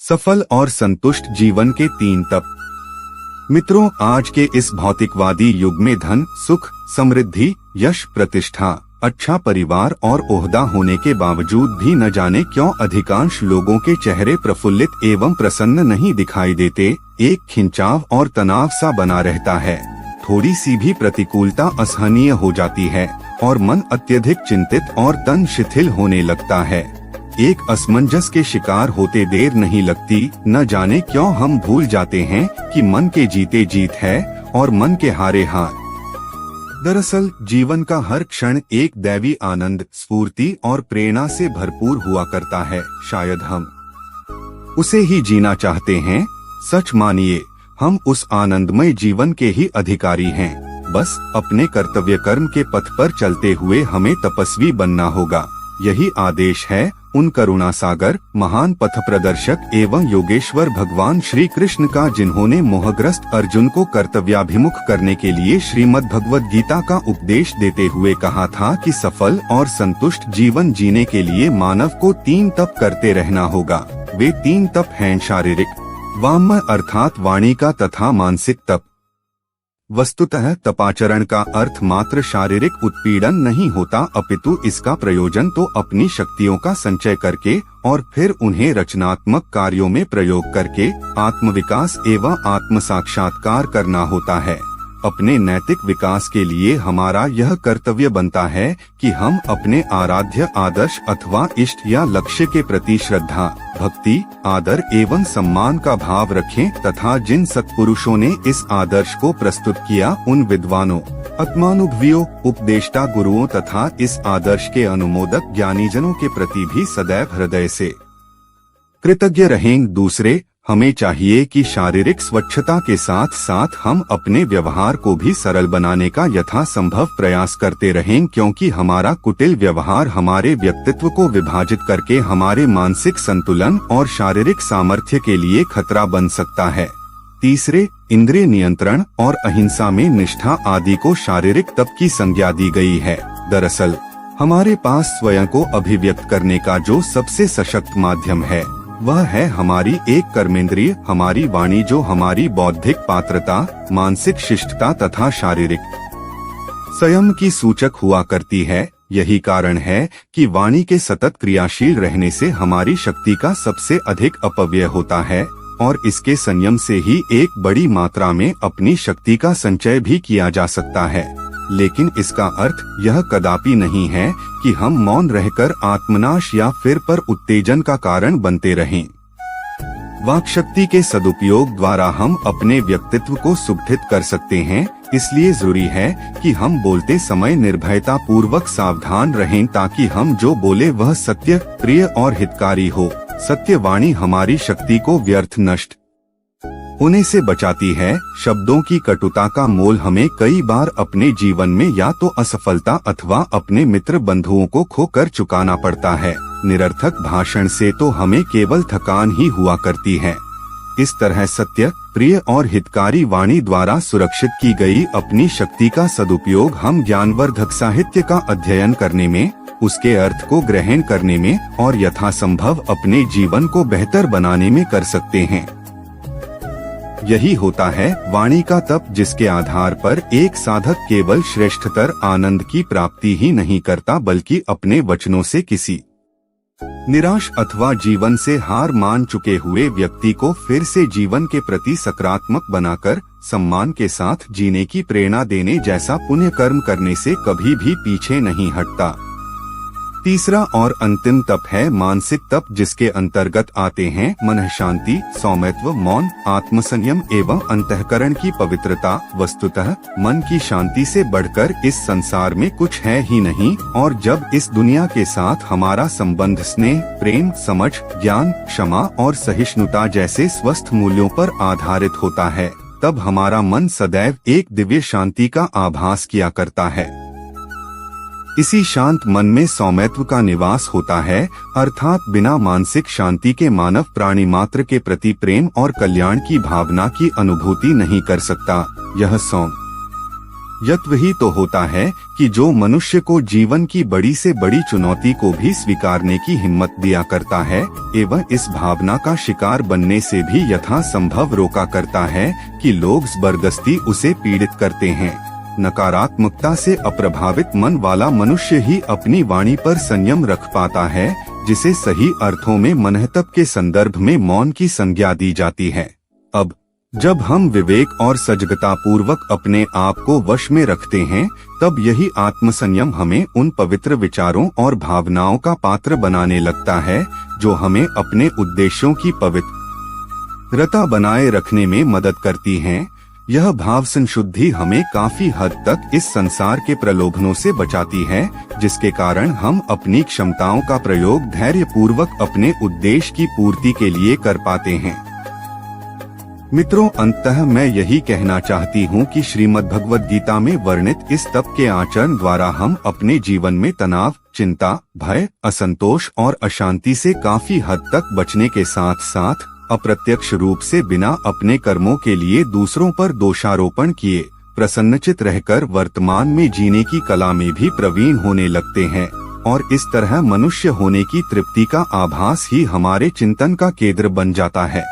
सफल और संतुष्ट जीवन के 3 तप। मित्रों, आज के इस भौतिकवादी युग में धन, सुख, समृद्धि, यश, प्रतिष्ठा, अच्छा परिवार और ओहदा होने के बावजूद भी न जाने क्यों अधिकांश लोगों के चेहरे प्रफुल्लित एवं प्रसन्न नहीं दिखाई देते। एक खिंचाव और तनाव सा बना रहता है। थोड़ी सी भी प्रतिकूलता असहनीय हो जाती है और मन अत्यधिक चिंतित और तन शिथिल होने लगता है। एक असमंजस के शिकार होते देर नहीं लगती। न जाने क्यों हम भूल जाते हैं कि मन के जीते जीत है और मन के हारे हार। दरअसल जीवन का हर क्षण एक दैवी आनंद, स्फूर्ति और प्रेरणा से भरपूर हुआ करता है। शायद हम उसे ही जीना चाहते हैं। सच मानिए, हम उस आनंदमय जीवन के ही अधिकारी हैं। बस अपने कर्तव्य कर्म के पथ पर चलते हुए हमें तपस्वी बनना होगा। यही आदेश है उन करुणा सागर, महान पथ प्रदर्शक एवं योगेश्वर भगवान श्री कृष्ण का, जिन्होंने मोहग्रस्त अर्जुन को कर्तव्याभिमुख करने के लिए श्रीमद् भगवद गीता का उपदेश देते हुए कहा था कि सफल और संतुष्ट जीवन जीने के लिए मानव को 3 तप करते रहना होगा। वे 3 तप हैं: शारीरिक, वाङ्मय अर्थात वाणी का, तथा मानसिक तप। वस्तुतः तपाचरण का अर्थ मात्र शारीरिक उत्पीड़न नहीं होता, अपितु इसका प्रयोजन तो अपनी शक्तियों का संचय करके और फिर उन्हें रचनात्मक कार्यों में प्रयोग करके आत्मविकास एवं आत्म साक्षात्कार करना होता है। अपने नैतिक विकास के लिए हमारा यह कर्तव्य बनता है कि हम अपने आराध्य आदर्श अथवा इष्ट या लक्ष्य के प्रति श्रद्धा, भक्ति, आदर एवं सम्मान का भाव रखें तथा जिन सत्पुरुषों ने इस आदर्श को प्रस्तुत किया, उन विद्वानों, आत्मानुभवियों, उपदेष्टा गुरुओं तथा इस आदर्श के अनुमोदक ज्ञानीजनों के प्रति भी सदैव हृदय से कृतज्ञ रहें। दूसरे, हमें चाहिए कि शारीरिक स्वच्छता के साथ साथ हम अपने व्यवहार को भी सरल बनाने का यथासंभव प्रयास करते रहें, क्योंकि हमारा कुटिल व्यवहार हमारे व्यक्तित्व को विभाजित करके हमारे मानसिक संतुलन और शारीरिक सामर्थ्य के लिए खतरा बन सकता है। तीसरे, इंद्रिय नियंत्रण और अहिंसा में निष्ठा आदि को शारीरिक तप की संज्ञा दी गई है। दरअसल हमारे पास स्वयं को अभिव्यक्त करने का जो सबसे सशक्त माध्यम है, वह है हमारी एक कर्मेंद्रिय, हमारी वाणी, जो हमारी बौद्धिक पात्रता, मानसिक शिष्टता तथा शारीरिक संयम की सूचक हुआ करती है। यही कारण है कि वाणी के सतत क्रियाशील रहने से हमारी शक्ति का सबसे अधिक अपव्यय होता है और इसके संयम से ही एक बड़ी मात्रा में अपनी शक्ति का संचय भी किया जा सकता है। लेकिन इसका अर्थ यह कदापि नहीं है कि हम मौन रहकर आत्मनाश या फिर पर उत्तेजन का कारण बनते रहें। वाक् शक्ति के सदुपयोग द्वारा हम अपने व्यक्तित्व को सुगठित कर सकते हैं। इसलिए जरूरी है कि हम बोलते समय निर्भयता पूर्वक सावधान रहें, ताकि हम जो बोले वह सत्य, प्रिय और हितकारी हो। सत्य वाणी हमारी शक्ति को व्यर्थ नष्ट होने से बचाती है। शब्दों की कटुता का मोल हमें कई बार अपने जीवन में या तो असफलता अथवा अपने मित्र बंधुओं को खोकर चुकाना पड़ता है। निरर्थक भाषण से तो हमें केवल थकान ही हुआ करती है। इस तरह सत्य, प्रिय और हितकारी वाणी द्वारा सुरक्षित की गई अपनी शक्ति का सदुपयोग हम ज्ञानवर्धक साहित्य का अध्ययन करने में, उसके अर्थ को ग्रहण करने में और यथासंभव अपने जीवन को बेहतर बनाने में कर सकते हैं। यही होता है वाणी का तप, जिसके आधार पर एक साधक केवल श्रेष्ठतर आनंद की प्राप्ति ही नहीं करता, बल्कि अपने वचनों से किसी निराश अथवा जीवन से हार मान चुके हुए व्यक्ति को फिर से जीवन के प्रति सकारात्मक बनाकर सम्मान के साथ जीने की प्रेरणा देने जैसा पुण्य कर्म करने से कभी भी पीछे नहीं हटता। तीसरा और अंतिम तप है मानसिक तप, जिसके अंतर्गत आते हैं मन शांति, सौम्यत्व, मौन, आत्मसंयम एवं अंतःकरण की पवित्रता। वस्तुतः मन की शांति से बढ़कर इस संसार में कुछ है ही नहीं, और जब इस दुनिया के साथ हमारा संबंध स्नेह, प्रेम, समझ, ज्ञान, क्षमा और सहिष्णुता जैसे स्वस्थ मूल्यों पर आधारित होता है, तब हमारा मन सदैव एक दिव्य शांति का आभास किया करता है। इसी शांत मन में सौम्यत्व का निवास होता है, अर्थात बिना मानसिक शांति के मानव प्राणी मात्र के प्रति प्रेम और कल्याण की भावना की अनुभूति नहीं कर सकता। यह यत्व ही तो होता है कि जो मनुष्य को जीवन की बड़ी से बड़ी चुनौती को भी स्वीकारने की हिम्मत दिया करता है एवं इस भावना का शिकार बनने से भी यथासंभव रोका करता है कि लोग जबरदस्ती उसे पीड़ित करते हैं। नकारात्मकता से अप्रभावित मन वाला मनुष्य ही अपनी वाणी पर संयम रख पाता है, जिसे सही अर्थों में मनहतब के संदर्भ में मौन की संज्ञा दी जाती है। अब जब हम विवेक और सजगता पूर्वक अपने आप को वश में रखते हैं, तब यही आत्मसंयम हमें उन पवित्र विचारों और भावनाओं का पात्र बनाने लगता है जो हमें अपने उद्देश्यों की पवित्रता बनाए रखने में मदद करती हैं। यह भाव संशुद्धि हमें काफी हद तक इस संसार के प्रलोभनों से बचाती है, जिसके कारण हम अपनी क्षमताओं का प्रयोग धैर्य पूर्वक अपने उद्देश्य की पूर्ति के लिए कर पाते हैं। मित्रों, अंततः मैं यही कहना चाहती हूँ कि श्रीमद् भगवद गीता में वर्णित इस तप के आचरण द्वारा हम अपने जीवन में तनाव, चिंता, भय, असंतोष और अशांति से काफी हद तक बचने के साथ साथ अप्रत्यक्ष रूप से बिना अपने कर्मों के लिए दूसरों पर दोषारोपण किए प्रसन्नचित रहकर वर्तमान में जीने की कला में भी प्रवीण होने लगते हैं, और इस तरह मनुष्य होने की तृप्ति का आभास ही हमारे चिंतन का केंद्र बन जाता है।